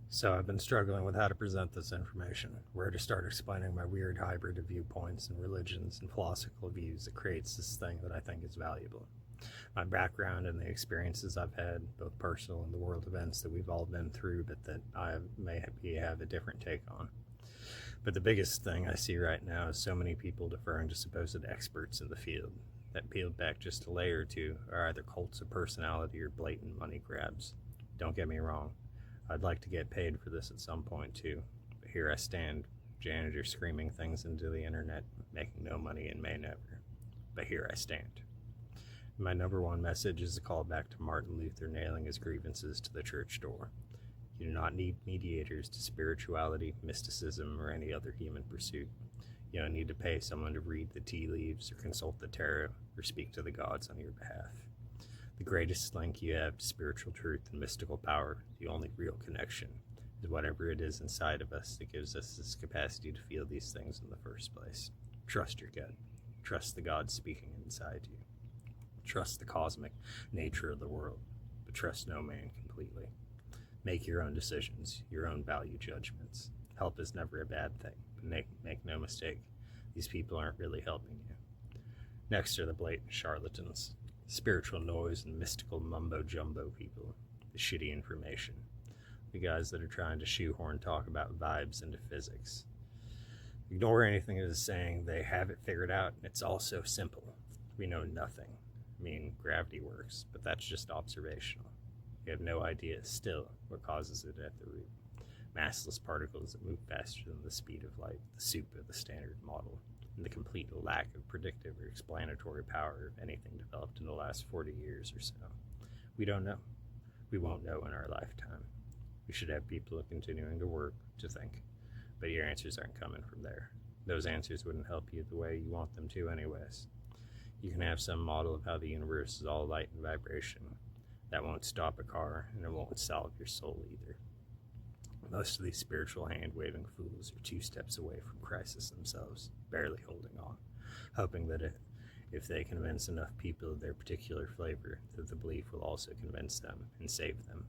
So I've been struggling with how to present this information, where to start explaining my weird hybrid of viewpoints and religions and philosophical views that creates this thing that I think is valuable. My background and the experiences I've had, both personal and the world events that we've all been through, but that I may have a different take on. But the biggest thing I see right now is so many people deferring to supposed experts in the field that, peeled back just a layer or two, are either cults of personality or blatant money grabs. Don't get me wrong, I'd like to get paid for this at some point too, but here I stand, janitor screaming things into the internet, making no money and may never. But here I stand. My number one message is a call back to Martin Luther nailing his grievances to the church door. You do not need mediators to spirituality, mysticism, or any other human pursuit. You don't need to pay someone to read the tea leaves or consult the tarot or speak to the gods on your behalf. The greatest link you have to spiritual truth and mystical power, the only real connection, is whatever it is inside of us that gives us this capacity to feel these things in the first place. Trust your gut. Trust the God speaking inside you. Trust the cosmic nature of the world, but trust no man completely. Make your own decisions, your own value judgments. Help is never a bad thing, but make no mistake, these people aren't really helping you. Next are the blatant charlatans, spiritual noise and mystical mumbo-jumbo people, the shitty information, the guys that are trying to shoehorn talk about vibes into physics. Ignore anything it is saying, they have it figured out, and it's all so simple. We know nothing. I mean, gravity works, but that's just observational. We have no idea still what causes it at the root. Massless particles that move faster than the speed of light, the soup of the standard model, and the complete lack of predictive or explanatory power of anything developed in the last 40 years or so. We don't know. We won't know in our lifetime. We should have people continuing to work, to think, but your answers aren't coming from there. Those answers wouldn't help you the way you want them to anyways. You can have some model of how the universe is all light and vibration. That won't stop a car, and it won't salve your soul either. Most of these spiritual hand-waving fools are 2 steps away from crisis themselves, barely holding on, hoping that if they convince enough people of their particular flavor, that the belief will also convince them and save them.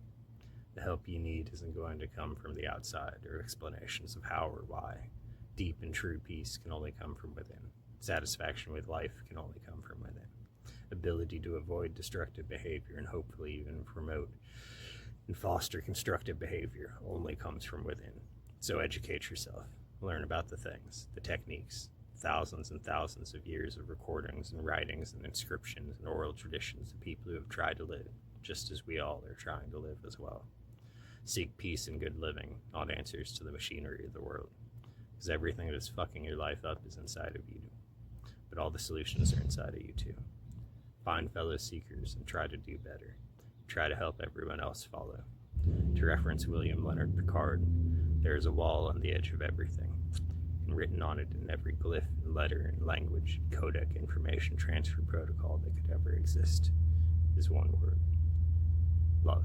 The help you need isn't going to come from the outside or explanations of how or why. Deep and true peace can only come from within. Satisfaction with life can only come from within. Ability to avoid destructive behavior and hopefully even promote and foster constructive behavior only comes from within. So educate yourself. Learn about the things, the techniques, thousands and thousands of years of recordings and writings and inscriptions and oral traditions of people who have tried to live, just as we all are trying to live as well. Seek peace and good living, not answers to the machinery of the world, because everything that's fucking your life up is inside of you. But all the solutions are inside of you too. Find fellow seekers and try to do better. Try to help everyone else follow. To reference William Leonard Picard, there is a wall on the edge of everything, and written on it in every glyph and letter and language, codec information transfer protocol that could ever exist is one word: love.